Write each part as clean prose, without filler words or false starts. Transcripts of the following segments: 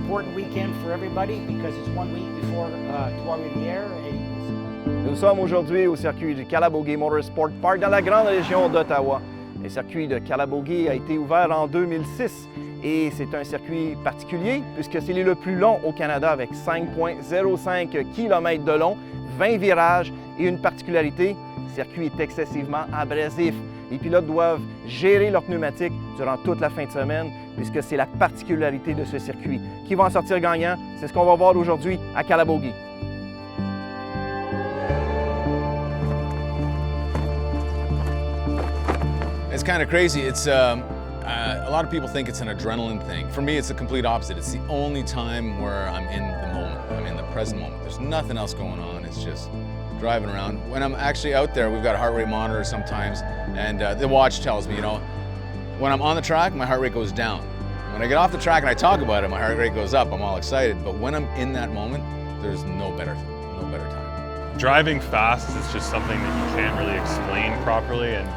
important weekend for everybody because it's 1 week before Trois-Rivières. Nous sommes aujourd'hui au circuit du Calabogie Motorsports Park dans la grande région d'Ottawa. Le circuit de Calabogie a été ouvert en 2006 et c'est un circuit particulier puisque c'est le plus long au Canada avec 5,05 km de long, 20 virages et une particularité, le circuit est excessivement abrasif. Les pilotes doivent gérer leurs pneumatiques durant toute la fin de semaine puisque c'est la particularité de ce circuit. Qui va en sortir gagnant? C'est ce qu'on va voir aujourd'hui à Calabogie. It's kind of crazy. It's a lot of people think it's an adrenaline thing. For me, it's the complete opposite. It's the only time where I'm in the moment. I'm in the present moment. There's nothing else going on. It's just driving around. When I'm actually out there, we've got a heart rate monitor sometimes, and the watch tells me, you know, when I'm on the track, my heart rate goes down. When I get off the track and I talk about it, my heart rate goes up. I'm all excited. But when I'm in that moment, there's no better time. Driving fast is just something that you can't really explain properly, and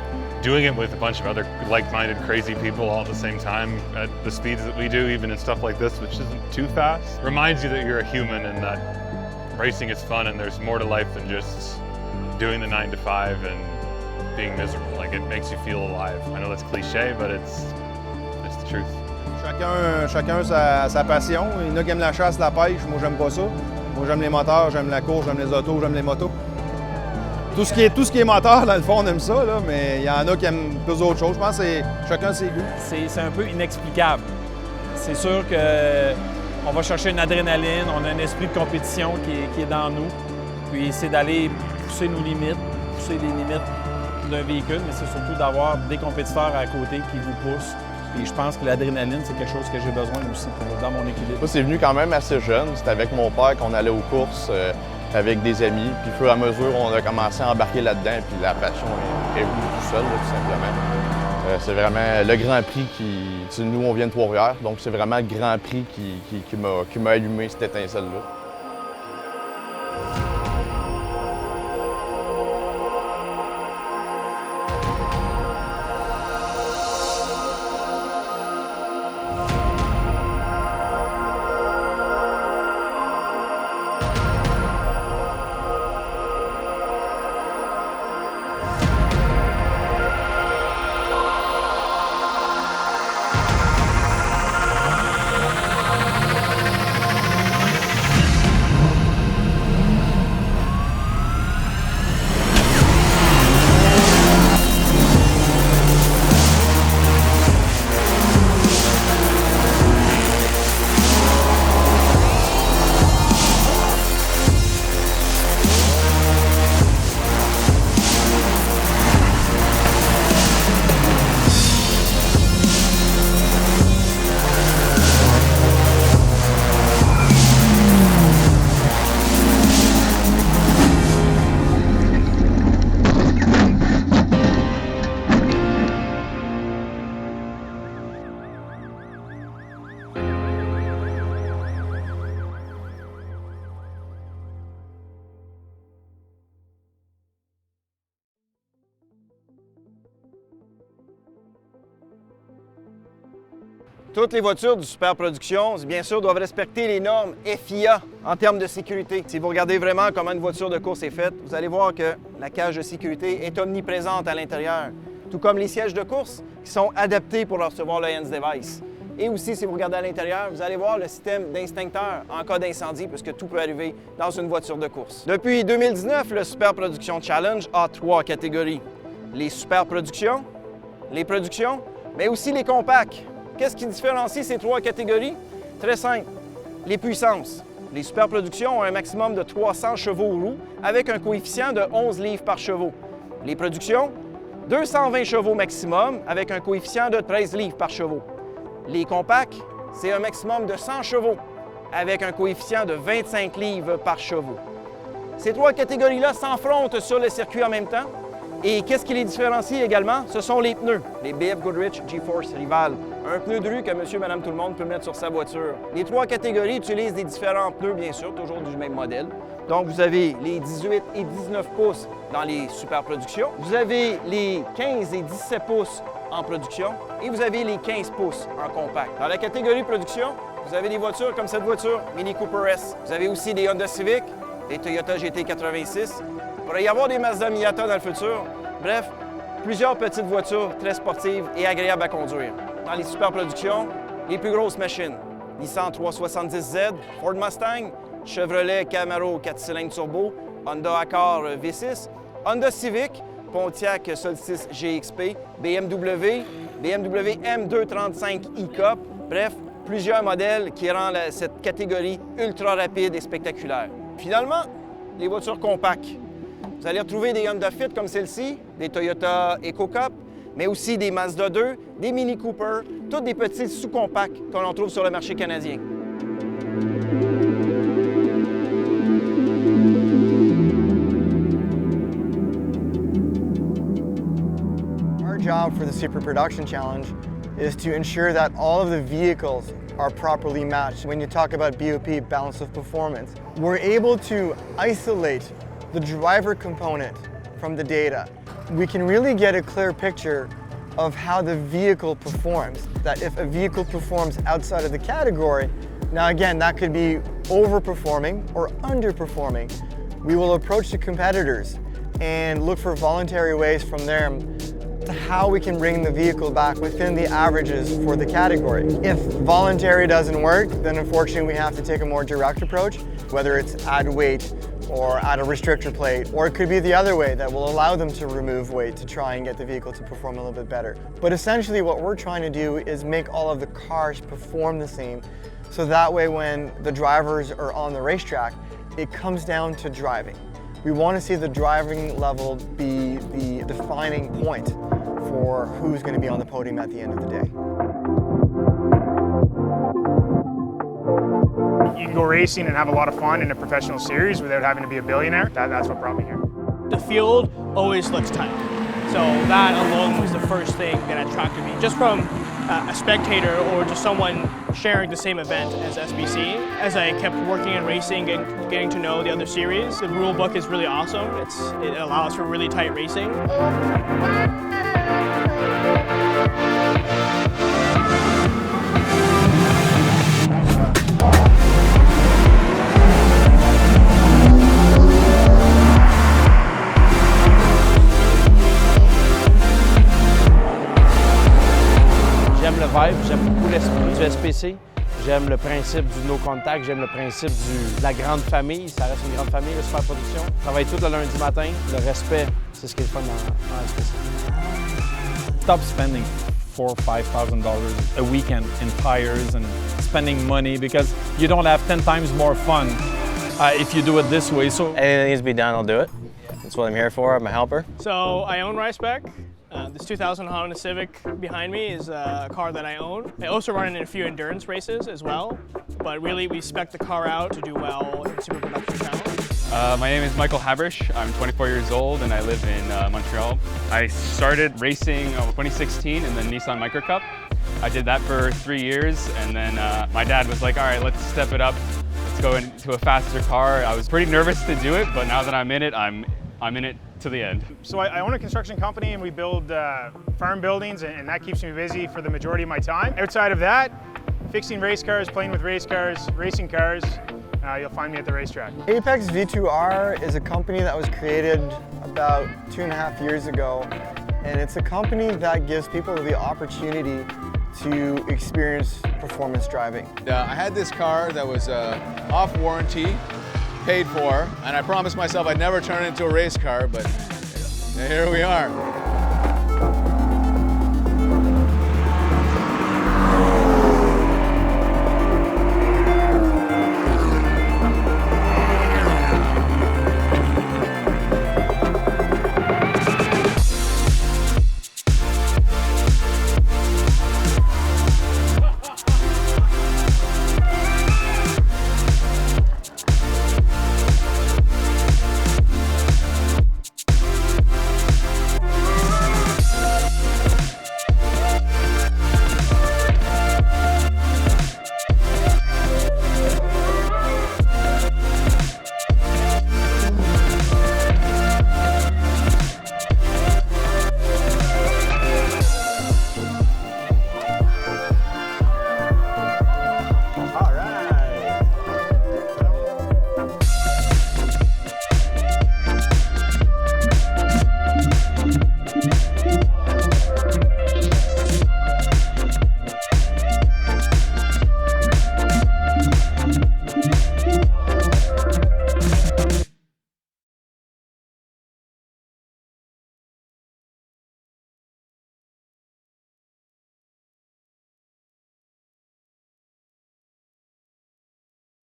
doing it with a bunch of other like-minded crazy people all at the same time at the speeds that we do, even in stuff like this, which isn't too fast, reminds you that you're a human and that racing is fun and there's more to life than just doing the 9 to 5 and being miserable. Like, it makes you feel alive. I know that's cliché, but it's the truth. Chacun sa passion. Il y en a qui aiment la chasse, la pêche. Moi, j'aime pas ça. Moi, j'aime les moteurs, j'aime la course, j'aime les autos, j'aime les motos. Tout ce qui est moteur, dans le fond, on aime ça, là, mais il y en a qui aiment plus d'autres choses. Je pense que c'est chacun ses goûts. C'est un peu inexplicable. C'est sûr qu'on va chercher une adrénaline, on a un esprit de compétition qui est dans nous. Puis c'est d'aller pousser nos limites, pousser les limites d'un véhicule, mais c'est surtout d'avoir des compétiteurs à côté qui vous poussent. Puis je pense que l'adrénaline, c'est quelque chose que j'ai besoin aussi dans mon équilibre. Moi, c'est venu quand même assez jeune. C'était avec mon père qu'on allait aux courses. Avec des amis, puis au fur et à mesure, on a commencé à embarquer là-dedans, puis la passion est venue tout seul, là, tout simplement. C'est vraiment le Grand Prix qui... Nous, on vient de Trois-Rivières, donc c'est vraiment le Grand Prix qui m'a allumé cette étincelle-là. Toutes les voitures du Super Production, bien sûr, doivent respecter les normes FIA en termes de sécurité. Si vous regardez vraiment comment une voiture de course est faite, vous allez voir que la cage de sécurité est omniprésente à l'intérieur, tout comme les sièges de course qui sont adaptés pour recevoir le hands device. Et aussi, si vous regardez à l'intérieur, vous allez voir le système d'extincteur en cas d'incendie, puisque tout peut arriver dans une voiture de course. Depuis 2019, le Super Production Challenge a 3 catégories. Les Super Productions, les Productions, mais aussi les Compacts. Qu'est-ce qui différencie ces 3 catégories? Très simple. Les puissances. Les Super Productions ont un maximum de 300 chevaux roues avec un coefficient de 11 livres par chevaux. Les Productions, 220 chevaux maximum avec un coefficient de 13 livres par chevaux. Les Compacts, c'est un maximum de 100 chevaux avec un coefficient de 25 livres par chevaux. Ces 3 catégories-là s'affrontent sur le circuit en même temps. Et qu'est-ce qui les différencie également? Ce sont les pneus, les BF Goodrich GeForce Rival. Un pneu de rue que monsieur, madame, tout le monde peut mettre sur sa voiture. Les 3 catégories utilisent des différents pneus, bien sûr, toujours du même modèle. Donc, vous avez les 18 et 19 pouces dans les Super Productions. Vous avez les 15 et 17 pouces en production et vous avez les 15 pouces en compact. Dans la catégorie production, Vous avez des voitures comme cette voiture, Mini Cooper S. Vous avez aussi des Honda Civic, des Toyota GT86. Il pourrait y avoir des Mazda Miata dans le futur. Bref, plusieurs petites voitures très sportives et agréables à conduire. Dans les super productions, les plus grosses machines. Nissan 370Z, Ford Mustang, Chevrolet Camaro 4 cylindres turbo, Honda Accord V6, Honda Civic, Pontiac Solstice GXP, BMW, BMW M235 e-Cup. Bref, plusieurs modèles qui rendent cette catégorie ultra rapide et spectaculaire. Finalement, les voitures compactes. Vous allez retrouver des Honda Fit comme celle-ci, des Toyota EcoCup, mais aussi des Mazda 2, des Mini Cooper, toutes des petits sous-compacts qu'on trouve sur le marché canadien. Our job for the Super Production Challenge is to ensure that all of the vehicles are properly matched. When you talk about BOP, balance of performance, we're able to isolate the driver component from the data. We can really get a clear picture of how the vehicle performs. That if a vehicle performs outside of the category, now again, that could be overperforming or underperforming. We will approach the competitors and look for voluntary ways from them to how we can bring the vehicle back within the averages for the category. If voluntary doesn't work, then unfortunately we have to take a more direct approach, whether it's add weight or add a restrictor plate, or it could be the other way that will allow them to remove weight to try and get the vehicle to perform a little bit better. But essentially what we're trying to do is make all of the cars perform the same, so that way when the drivers are on the racetrack, it comes down to driving. We want to see the driving level be the defining point for who's going to be on the podium at the end of the day. You can go racing and have a lot of fun in a professional series without having to be a billionaire. That's what brought me here. The field always looks tight. So that alone was the first thing that attracted me. Just from a spectator or just someone sharing the same event as SPC. As I kept working and racing and getting to know the other series, the rule book is really awesome. It allows for really tight racing. J'aime le vibe, j'aime beaucoup l'esprit du SPC, j'aime le principe du no contact, j'aime le principe de la grande famille, ça reste une grande famille, la super production. On travaille tout le lundi matin, le respect, c'est ce qui est le fun dans SPC. Stop spending $4,000 or $5,000 a weekend in tires and spending money because you don't have 10 times more fun if you do it this way. So anything that needs to be done, I'll do it. That's what I'm here for. I'm a helper. So I own Riceback. This 2000 Honda Civic behind me is a car that I own. I also run in a few endurance races as well, but really we spec the car out to do well in Super Production Challenge. My name is Michael Habrish. I'm 24 years old and I live in Montreal. I started racing in 2016 in the Nissan Micro Cup. I did that for 3 years and then my dad was like, all right, let's step it up. Let's go into a faster car. I was pretty nervous to do it, but now that I'm in it, I'm in it to the end. So I own a construction company and we build farm buildings and that keeps me busy for the majority of my time. Outside of that, fixing race cars, playing with race cars, racing cars, you'll find me at the racetrack. Apex V2R is a company that was created about 2.5 years ago, and it's a company that gives people the opportunity to experience performance driving. I had this car that was off warranty, paid for, and I promised myself I'd never turn it into a race car, but here we are.